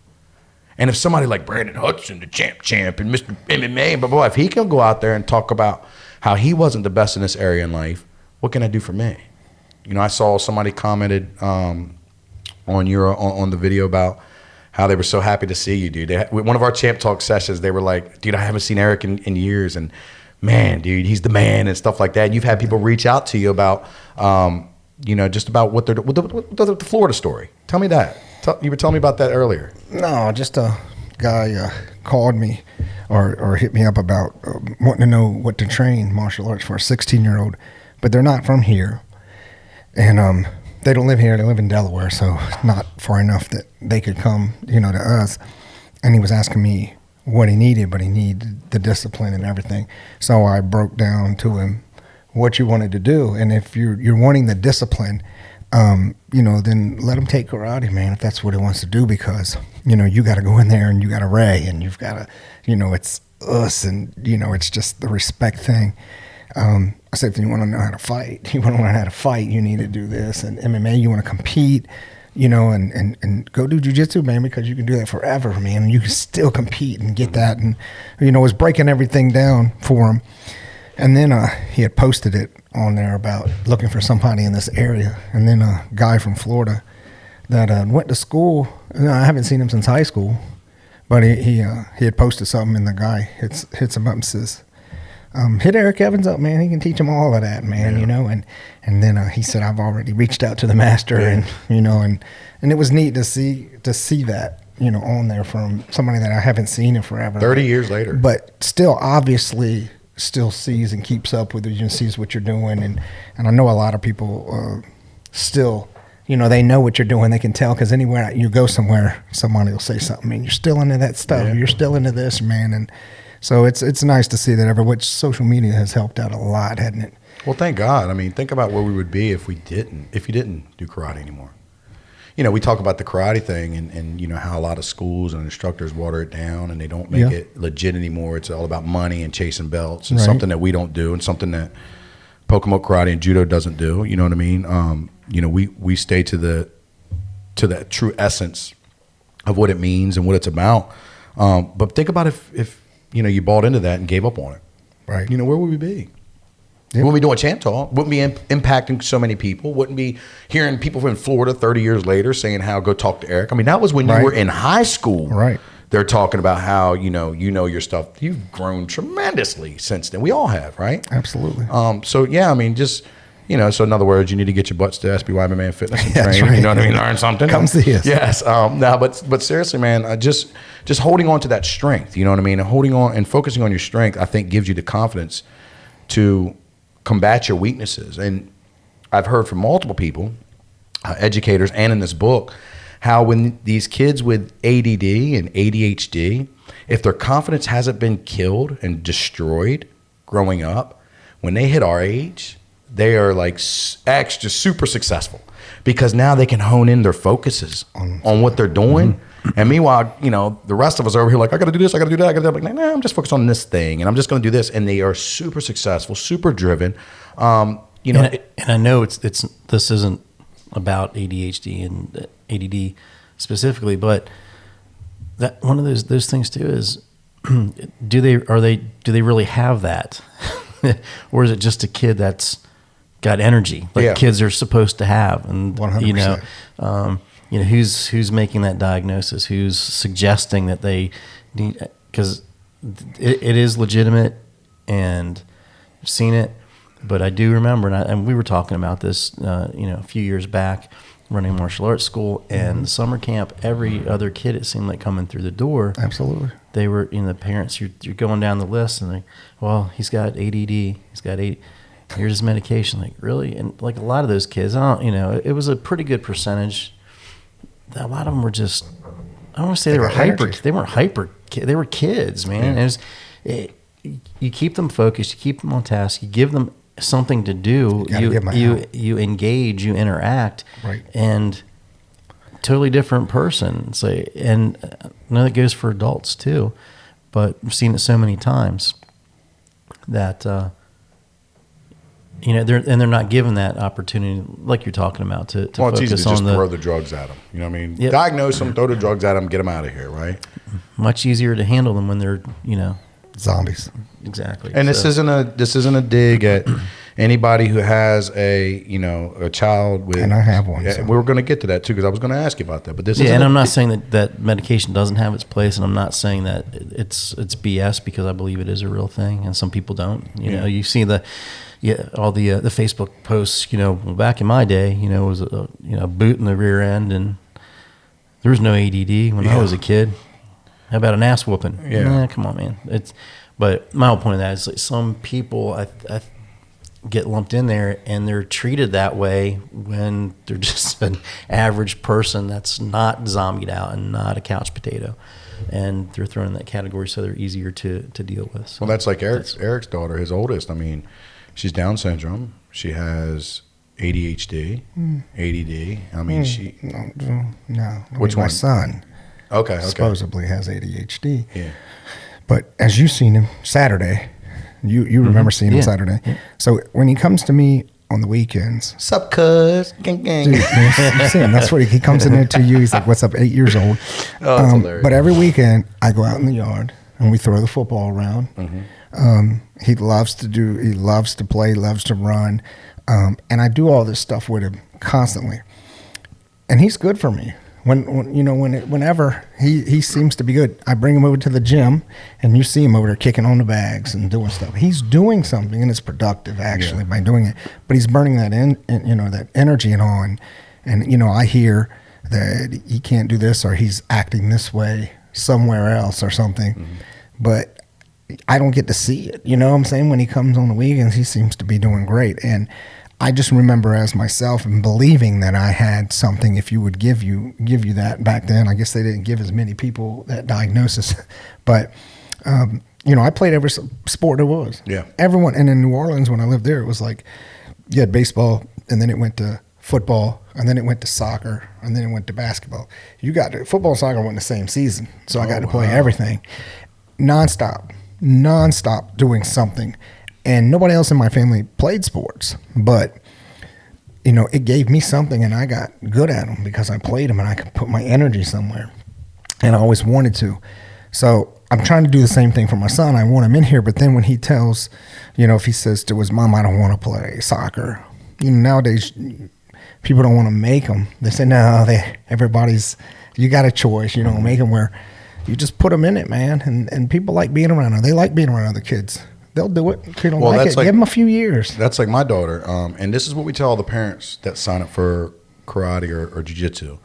And if somebody like Brandon Hudson, the champ, and Mr. MMA, and blah, blah, blah, if he can go out there and talk about how he wasn't the best in this area in life, what can I do for me? I saw somebody commented on the video about how they were so happy to see you, dude. One of our Champ Talk sessions, they were like, dude, I haven't seen Eric in years, and man, dude, he's the man, and stuff like that. And you've had people reach out to you about, just about what they're the Florida story. Tell me that. You were telling me about that earlier. No, just guy called me or hit me up about wanting to know what to train martial arts for a 16-year-old, but they're not from here, and they don't live here. They live in Delaware, so not far enough that they could come, to us. And he was asking me what he needed, but he needed the discipline and everything. So I broke down to him what you wanted to do, and if you're wanting the discipline, then let him take karate, man, if that's what he wants to do, because you got to go in there and you got to ray, and you've got to, it's us, and it's just the respect thing. I said, if you want to know how to fight, you want to learn how to fight, you need to do this. And MMA, you want to compete, and go do jujitsu, man, because you can do that forever, man. And you can still compete and get that. And, was breaking everything down for him. And then he had posted it on there about looking for somebody in this area. And then a guy from Florida that went to school, I haven't seen him since high school, but he had posted something, and the guy hits him up and says, hit Eric Evans up, man. He can teach him all of that, man. Yeah. And then he said, I've already reached out to the master, and and it was neat to see that, on there from somebody that I haven't seen in forever. 30 years later, but still, obviously, still sees and keeps up with you and sees what you're doing, and I know a lot of people still. They know what you're doing. They can tell, because anywhere you go somewhere, somebody will say something, man, you're still into that stuff. Yeah. You're still into this, man. And so it's nice to see that which social media has helped out a lot, hasn't it? well, thank God. I mean, think about where we would be if you didn't do karate anymore. We talk about the karate thing and how a lot of schools and instructors water it down, and they don't make it legit anymore. It's all about money and chasing belts, and something that we don't do, and something that Pocomoke Karate and Judo doesn't do. You know what I mean? We stay to that true essence of what it means and what it's about. But think about if you bought into that and gave up on it. Right. Where would we be? Yep. Wouldn't be doing Chant Talk. Wouldn't be impacting so many people. Wouldn't be hearing people from Florida 30 years later saying how go talk to Eric. I mean, that was when you were in high school. Right. They're talking about how, you know your stuff. You've grown tremendously since then. We all have, right? Absolutely. So, yeah, I mean, just, so in other words, you need to get your butts to SBY MMA Fitness and That's train. right. You know what I mean? Learn something. Come see us. Yes. But seriously, man, just holding on to that strength, you know what I mean? And holding on and focusing on your strength, I think gives you the confidence to combat your weaknesses. And I've heard from multiple people, educators, and in this book, how when these kids with ADD and ADHD, if their confidence hasn't been killed and destroyed growing up, when they hit our age, they are like extra super successful because now they can hone in their focuses on what they're doing. Mm-hmm. And meanwhile, the rest of us are over here like, I got to do this, I got to do that, I got to do that. I'm like, nah, I'm just focused on this thing, and I'm just going to do this. And they are super successful, super driven. And I know this isn't about ADHD and ADD specifically, but that one of those things too is, do they really have that, or is it just a kid that's got energy like kids are supposed to have? And 100%. Who's making that diagnosis? Who's suggesting that they need? Because it is legitimate, and I've seen it. But I do remember, and we were talking about this, a few years back, running a martial arts school, and the summer camp. Every other kid, it seemed like coming through the door. Absolutely. They were, the parents. You're going down the list, and he's got ADD. He's got ADD. Here's his medication. Like, really? And like a lot of those kids, it was a pretty good percentage. A lot of them were just, I don't want to say they were hyper. They weren't hyper. They were kids, man. Yeah. You keep them focused. You keep them on task. You give them something to do. You engage. You interact. Right. And totally different person. And I know that goes for adults too, but I've seen it so many times that they're not given that opportunity, like you're talking about, to well, it's focus easy to on just throw the drugs at them. You know what I mean? Yep. Diagnose them, throw the drugs at them, get them out of here, right? Much easier to handle them when they're zombies. Exactly. And this isn't a dig at anybody who has a child with. And I have one. Yeah, So. we were going to get to that too because I was going to ask you about that. But this and I'm not saying that medication doesn't have its place, and I'm not saying that it's BS, because I believe it is a real thing, and some people don't. You see all the Facebook posts. Back in my day, it was a boot in the rear end, and there was no ADD when I was a kid. How about an ass whooping? Yeah. Nah, come on, man. But my whole point of that is like some people I get lumped in there and they're treated that way when they're just an average person that's not zombied out and not a couch potato. And they're thrown in that category, so they're easier to deal with. So Well, that's like Eric's daughter, his oldest. I mean, she's Down syndrome. She has ADHD, ADD. I mean, she. No. Which my one? son Okay. supposedly has ADHD. Yeah. But as you seen him Saturday, you remember seeing him Yeah. Saturday. So when he comes to me on the weekends, Sup, cuz? Gang, gang. dude, you see him. That's what he comes in there to you. He's like, "What's up?" 8 years old. Oh, that's hilarious. But every weekend, I go out in the yard and we throw the football around. He loves to play, loves to run, and I do all this stuff with him constantly. And he's good for me. Whenever he seems to be good, I bring him over to the gym, and you see him over there kicking on the bags and doing stuff. He's doing something, and it's productive actually by doing it. But he's burning that that energy and on, and I hear that he can't do this or he's acting this way somewhere else or something, but I don't get to see it. You know what I'm saying? When he comes on the weekends, he seems to be doing great, and I just remember as myself and believing that I had something. If you would give you that back then, I guess they didn't give as many people that diagnosis, but I played every sport there was. Yeah. Everyone, and in New Orleans when I lived there, it was like you had baseball, and then it went to football, and then it went to soccer, and then it went to basketball. You got to, football and soccer went the same season, so I got to play everything, nonstop doing something. And nobody else in my family played sports, but it gave me something, and I got good at them because I played them, and I could put my energy somewhere, and I always wanted to. So I'm trying to do the same thing for my son. I want him in here, but then when he tells, if he says to his mom, "I don't want to play soccer," nowadays people don't want to make them. They say, "No, you got a choice." Make them where you just put them in it, man. And people like being around them. They like being around other kids. They'll do it. If you don't like it, give them a few years. That's like my daughter. And this is what we tell all the parents that sign up for karate or jiu-jitsu.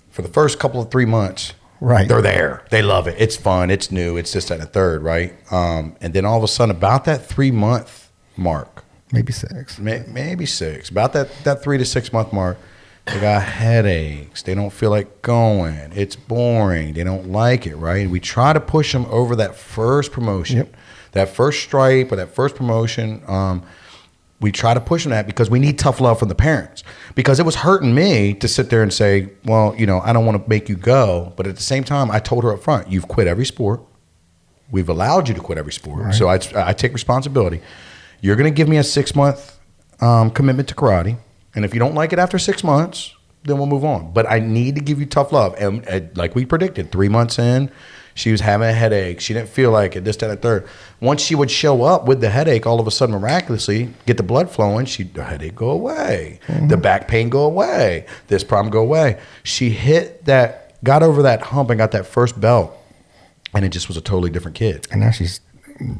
For the first couple of 3 months, right, they're there. They love it. It's fun. It's new. It's this, that, and the third, right? And then all of a sudden, about that 3-month mark, maybe 6, maybe 6, about that 3 to 6 month mark, they got headaches. They don't feel like going. It's boring. They don't like it, right? And we try to push them over that first promotion, that first stripe or that first promotion. We try to push them that because we need tough love from the parents. Because it was hurting me to sit there and say, well, I don't want to make you go. But at the same time, I told her up front, you've quit every sport. We've allowed you to quit every sport. Right. So I take responsibility. You're going to give me a 6-month commitment to karate. And if you don't like it after 6 months, then we'll move on. But I need to give you tough love. And like we predicted, 3 months in, she was having a headache. She didn't feel like it, this, that, and the third. Once she would show up with the headache, all of a sudden, miraculously, get the blood flowing, the headache go away. The back pain go away. This problem go away. She got over that hump and got that first belt. And it just was a totally different kid. And now she's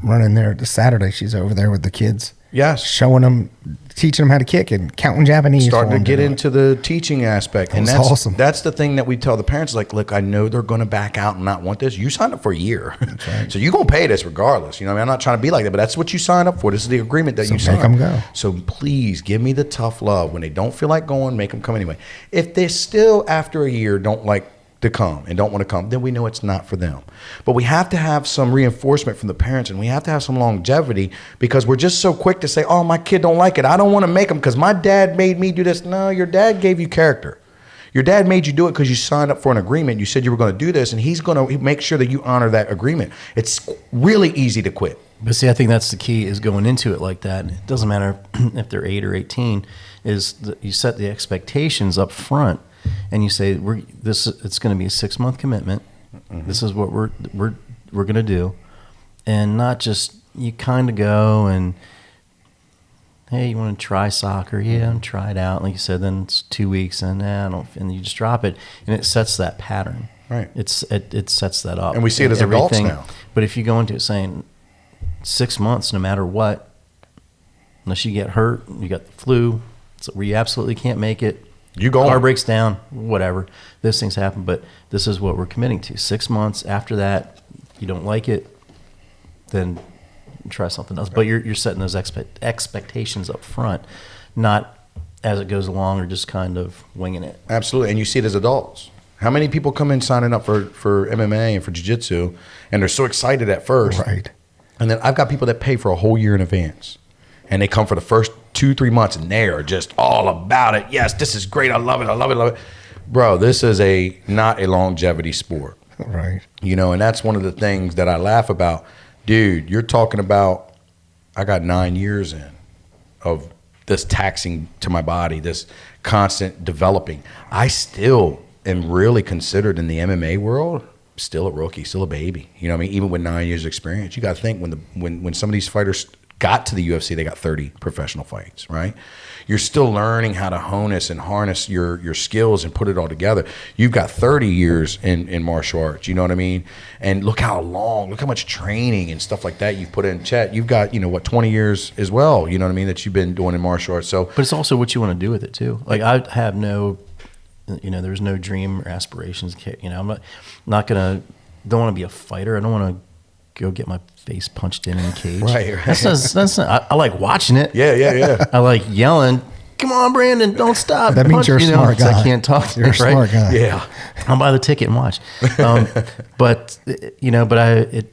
running there this Saturday. She's over there with the kids. Yes. Showing them, teaching them how to kick and counting Japanese. Starting to get into the teaching aspect. And that's awesome. That's the thing that we tell the parents, like, look, I know they're going to back out and not want this. You signed up for a year. That's right. So you're going to pay this regardless. I'm not trying to be like that, but that's what you signed up for. This is the agreement that you signed. Make them go. So please give me the tough love. When they don't feel like going, make them come anyway. If they still, after a year, don't like to come and don't want to come, then we know it's not for them. But we have to have some reinforcement from the parents, and we have to have some longevity, because we're just so quick to say, oh, my kid don't like it. I don't want to make them because my dad made me do this. No, your dad gave you character. Your dad made you do it because you signed up for an agreement. You said you were going to do this, and he's going to make sure that you honor that agreement. It's really easy to quit. But see, I think that's the key, is going into it like that. It doesn't matter if they're 8 or 18, you set the expectations up front. And you say, it's going to be a 6-month commitment. Mm-hmm. This is what we're going to do, and not just you kind of go and, hey, you want to try soccer? Yeah, and try it out. Like you said, then it's 2 weeks, and and you just drop it, and it sets that pattern. Right. It sets that up, and we see it as adults now. But if you go into it saying 6 months, no matter what, unless you get hurt, you got the flu, where you absolutely can't make it. You go. Car breaks down, whatever. Those things happen, but this is what we're committing to. 6 months after that, you don't like it, then try something else. But you're setting those expectations up front, not as it goes along or just kind of winging it. Absolutely. And you see it as adults. How many people come in signing up for MMA and for jiu-jitsu, and they're so excited at first. Right. And then I've got people that pay for a whole year in advance. And they come for the first 2-3 months, and they are just all about it. Yes, this is great. I love it. I love it. I love it. Bro, this is not a longevity sport. Right. You know, and that's one of the things that I laugh about. Dude, you're talking about, I got 9 years in of this taxing to my body, this constant developing. I still am really considered in the MMA world still a rookie, still a baby. You know what I mean? Even with 9 years of experience, you got to think when some of these fighters got to the UFC, they got 30 professional fights, right? You're still learning how to harness your skills and put it all together. You've got 30 years in martial arts, you know what I mean? And look how much training and stuff like that you've put in. Chet, you've got, 20 years as well, you know what I mean, that you've been doing in martial arts. So, but it's also what you want to do with it too. Like I have there's no dream or aspirations. I'm not don't want to be a fighter. I don't want to go get my face punched in a cage. Right. That's not, I like watching it. Yeah. I like yelling, "Come on, Brandon, don't stop." That means you're a smart guy. I can't talk. You're a smart guy. Yeah. I'll buy the ticket and watch. But I've,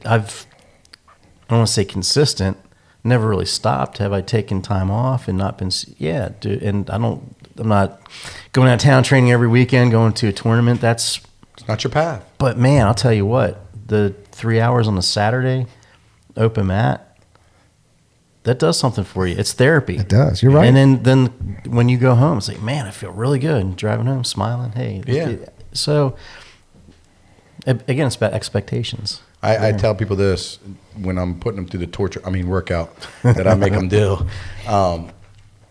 I don't want to say consistent. Never really stopped. Have I taken time off and not been? Yeah, dude. And I'm not going out of town training every weekend, going to a tournament. That's It's not your path. But man, I'll tell you what, the 3 hours on a Saturday, open mat, that does something for you. It's therapy. It does. You're right. And then when you go home, it's like, man, I feel really good. And driving home, smiling. Hey. Yeah. So again, it's about expectations. I tell people this when I'm putting them through the workout that I make them do.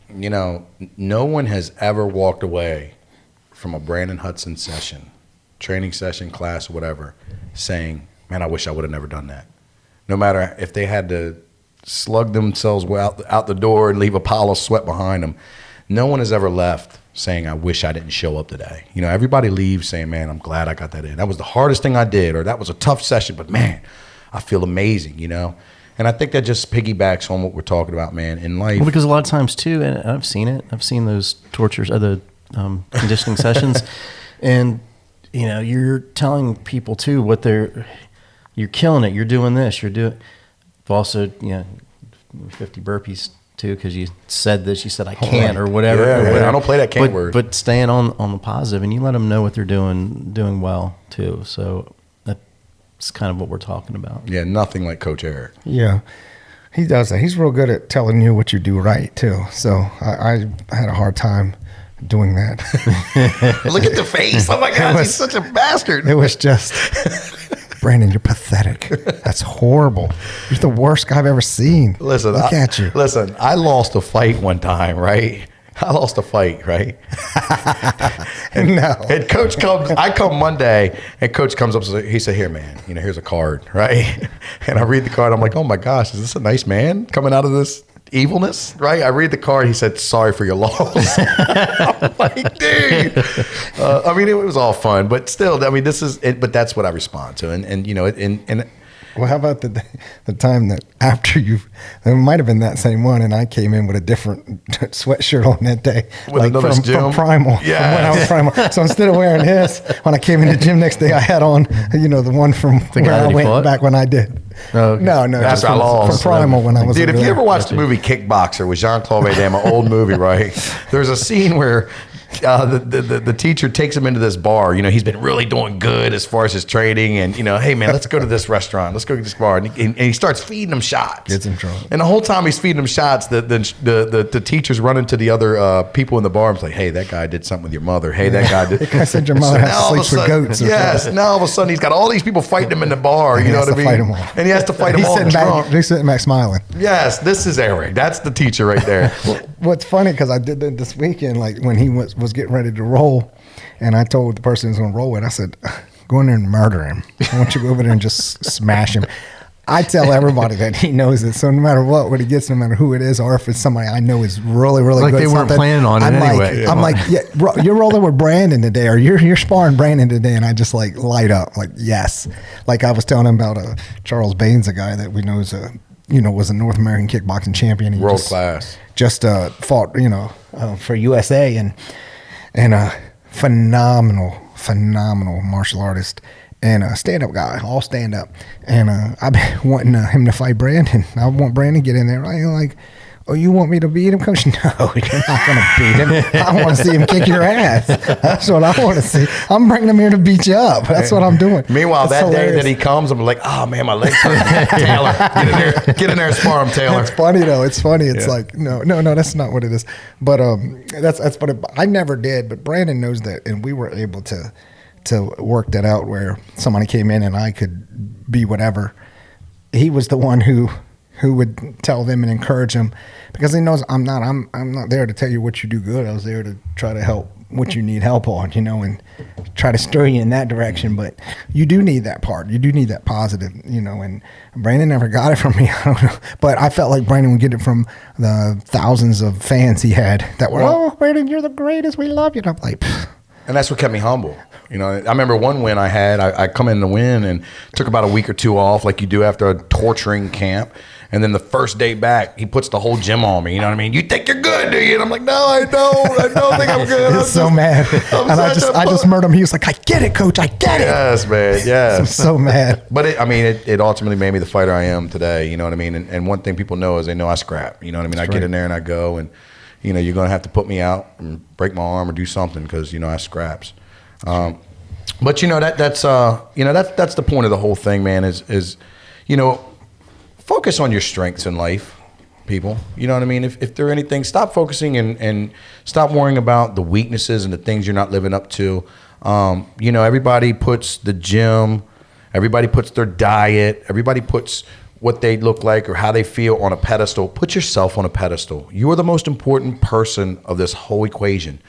No one has ever walked away from a Brandon Hudson session, training session, class, whatever, saying, man, I wish I would have never done that. No matter if they had to slug themselves out the door and leave a pile of sweat behind them, no one has ever left saying, I wish I didn't show up today. Everybody leaves saying, man, I'm glad I got that in. That was the hardest thing I did, or that was a tough session, but man, I feel amazing, And I think that just piggybacks on what we're talking about, man, in life. Well, because a lot of times too, and I've seen it. I've seen those tortures, the conditioning sessions, and you're telling people too you're killing it. You're doing this. I've also 50 burpees too because you said this. You said I can't or whatever. Yeah, or whatever. I don't play that can't word. But staying on the positive, and you let them know what they're doing well too. So that's kind of what we're talking about. Yeah, nothing like Coach Eric. Yeah, he does that. He's real good at telling you what you do right too. So I had a hard time doing that. Look at the face. Oh my God, he's such a bastard. It was just, Brandon, you're pathetic. That's horrible. You're the worst guy I've ever seen. Listen, Look at you. Listen, I lost a fight one time, right? And, No. And Coach comes, I come Monday, and Coach comes up, he said, here, man, here's a card, right? And I read the card, I'm like, oh my gosh, is this a nice man coming out of this evilness, right? I read the card, he said, sorry for your loss. I'm like, dude. It was all fun, but still, but that's what I respond to. And Well, how about the time that after it might have been that same one, and I came in with a different sweatshirt on that day, With another gym? from Primal. Yeah. From when I was Primal. So instead of wearing his, when I came in the gym next day, I had on, the one from The where guy I that he went fought? back when I did. Oh, okay. No, That's just I lost. from Primal when I was. Dude, over if you there. ever watched the movie Kickboxer with Jean-Claude Van Damme, an old movie, right? There's a scene where the teacher takes him into this bar. He's been really doing good as far as his training, and hey man, let's go to this restaurant. Let's go to this bar, and he starts feeding them shots. Gets in trouble. And the whole time he's feeding them shots, the teacher's running to the other people in the bar and like, hey, that guy did something with your mother. Hey, that guy did. I said your mother now has all of a sleeps with sudden- goats. Or Yes. something. Now all of a sudden he's got all these people fighting him in the bar. And You he know has what I to mean? fight 'em all. And he has to fight them all. He's sitting back smiling. Yes, this is Eric. That's the teacher right there. What's funny, because I did that this weekend, like when he was getting ready to roll, and I told the person who's going to roll it, I said, go in there and murder him. I want you to go over there and just smash him. I tell everybody that he knows it. So no matter what he gets, no matter who it is, or if it's somebody I know is really, really Like good. they weren't planning on it anyway. I'm like, yeah, you're rolling with Brandon today, or you're sparring Brandon today, and I just like light up, like yes. Like I was telling him about Charles Baines, a guy that we know is was a North American kickboxing champion. He World class. Just fought, for USA and phenomenal martial artist. And a stand-up guy, all stand-up. And I've been wanting him to fight Brandon. I want Brandon to get in there. I'm like, oh, you want me to beat him, Coach? No, you're not going to beat him. I want to see him kick your ass. That's what I want to see. I'm bringing him here to beat you up. That's what I'm doing. Meanwhile, That's that hilarious. day that he comes, I'm like, oh man, my legs hurt. Taylor, get in there and spar him, Taylor. It's funny though. It's funny. It's Yeah. like no, that's not what it is. But that's funny. I never did, but Brandon knows that, and we were able to work that out where somebody came in and I could be whatever. He was the one who would tell them and encourage them because he knows I'm not there to tell you what you do good. I was there to try to help what you need help on, and try to steer you in that direction. But you do need that part. You do need that positive, and Brandon never got it from me. I don't know. But I felt like Brandon would get it from the thousands of fans he had that were, oh, Brandon, you're the greatest. We love you. And I'm like, pfft. And that's what kept me humble. I remember one win I had, I come in to win and took about a week or two off like you do after a torturing camp. And then the first day back, he puts the whole gym on me. You know what I mean? You think you're good, do you? And I'm like, no, I don't think I'm good. He's so mad. And I just murdered him. He was like, I get it, Coach. I get it. Yes, man. Yes. I'm so mad. But it ultimately made me the fighter I am today. You know what I mean? And one thing people know is they know I scrap. You know what I mean? I get in there and I go and, you're going to have to put me out and break my arm or do something because, I scraps. But, that's the point of the whole thing, man, is focus on your strengths in life, people. You know what I mean? If there are anything, stop focusing and stop worrying about the weaknesses and the things you're not living up to. Everybody puts the gym, everybody puts their diet, everybody puts what they look like or how they feel on a pedestal. Put yourself on a pedestal. You are the most important person of this whole equation.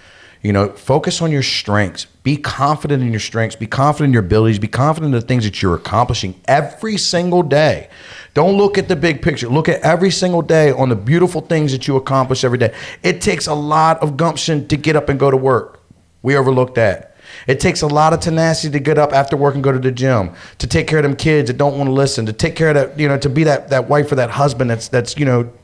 Focus on your strengths. Be confident in your strengths. Be confident in your abilities. Be confident in the things that you're accomplishing every single day. Don't look at the big picture. Look at every single day on the beautiful things that you accomplish every day. It takes a lot of gumption to get up and go to work. We overlook that. It takes a lot of tenacity to get up after work and go to the gym, to take care of them kids that don't want to listen, to take care of that, to be that wife or that husband that's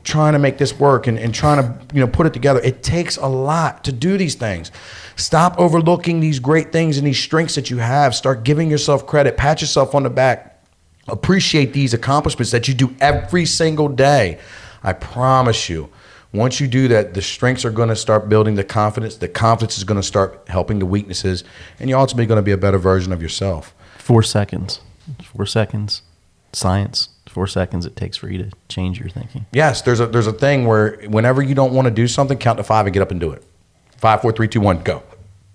trying to make this work and trying to, put it together. It takes a lot to do these things. Stop overlooking these great things and these strengths that you have. Start giving yourself credit. Pat yourself on the back. Appreciate these accomplishments that you do every single day. I promise you. Once you do that, the strengths are going to start building the confidence. The confidence is going to start helping the weaknesses, and you're ultimately going to be a better version of yourself. 4 seconds. 4 seconds. Science. 4 seconds it takes for you to change your thinking. Yes, there's a thing where whenever you don't want to do something, count to 5 and get up and do it. 5, 4, 3, 2, 1, go.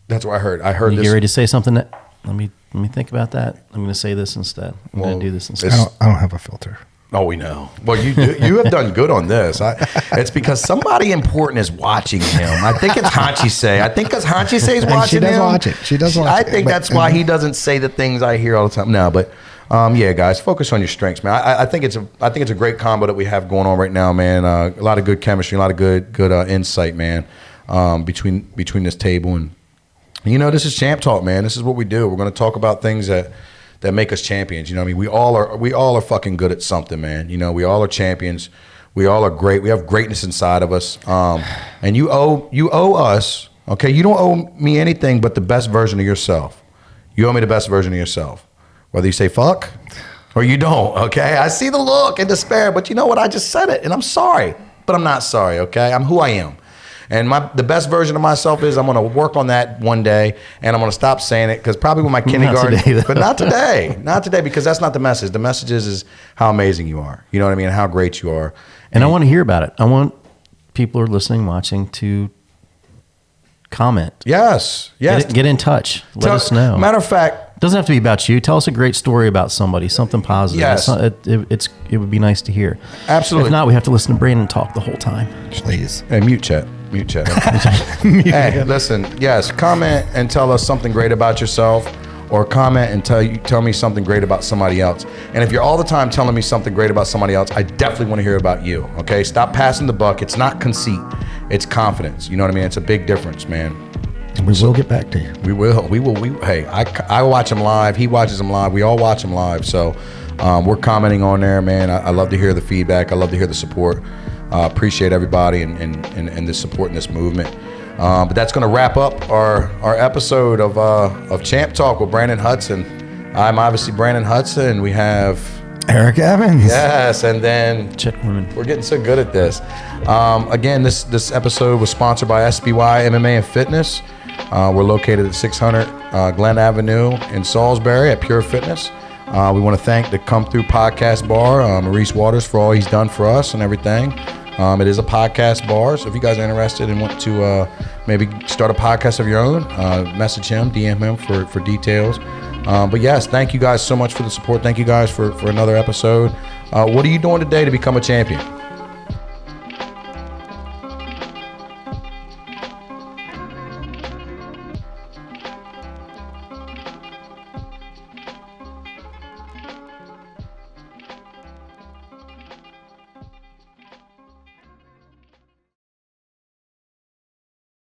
That's what I heard. I heard You this. get ready to say something that let me think about that. I'm going to say this instead. I'm going to do this instead. I don't have a filter. Oh, we know. Well, you do. You have done good on this. It's because somebody important is watching him. I think it's Hanchi Say. I think because Hanchi Say is watching him. She does watch it. She does watch it. I think that's why he doesn't say the things I hear all the time. No, but yeah, guys, focus on your strengths, man. I think it's a great combo that we have going on right now, man. A lot of good chemistry, a lot of good insight, man. Between this table and this is Champ Talk, man. This is what we do. We're going to talk about things that make us champions. I mean, we all are fucking good at something, man. We all are champions. We all are great. We have greatness inside of us. And you owe us, okay? You don't owe me anything but the best version of yourself. You owe me the best version of yourself. Whether you say fuck or you don't, okay? I see the look and despair, but you know what? I just said it, and I'm sorry, but I'm not sorry, okay? I'm who I am. And the best version of myself is I'm going to work on that one day, and I'm going to stop saying it because probably with my kindergarten, Not today, but not today, because that's not the message. The message is how amazing you are. You know what I mean? How great you are. And I want to hear about it. I want people who are listening, watching to comment. Yes. Get in touch. Let us know. Matter of fact, it doesn't have to be about you. Tell us a great story about somebody, something positive. Yes. It would be nice to hear. Absolutely. If not, we have to listen to Brandon talk the whole time. Please. hey, mute chat. Hey, listen. Yes, comment and tell us something great about yourself. or comment and tell me something great about somebody else. And if you're all the time telling me something great about somebody else, I definitely want to hear about you. Okay, stop passing the buck. It's not conceit, it's confidence. You know what I mean? It's a big difference, man. We will get back to you. We will. Hey, I watch him live. He watches him live. We all watch him live. So we're commenting on there, man. I love to hear the feedback. I love to hear the support. Appreciate everybody and the support in this movement. But that's going to wrap up our episode of Champ Talk with Brandon Hudson. I'm obviously Brandon Hudson. We have Eric Evans. Yes, and then Chet Women. We're getting so good at this. Again, this episode was sponsored by SBY MMA and Fitness. We're located at 600 Glen Avenue in Salisbury at Pure Fitness. We want to thank the Come Through Podcast Bar, Maurice Waters, for all he's done for us and everything. It is a podcast bar, so if you guys are interested and want to maybe start a podcast of your own, message him, DM him for details. But yes, thank you guys so much for the support. Thank you guys for another episode. What are you doing today to become a champion?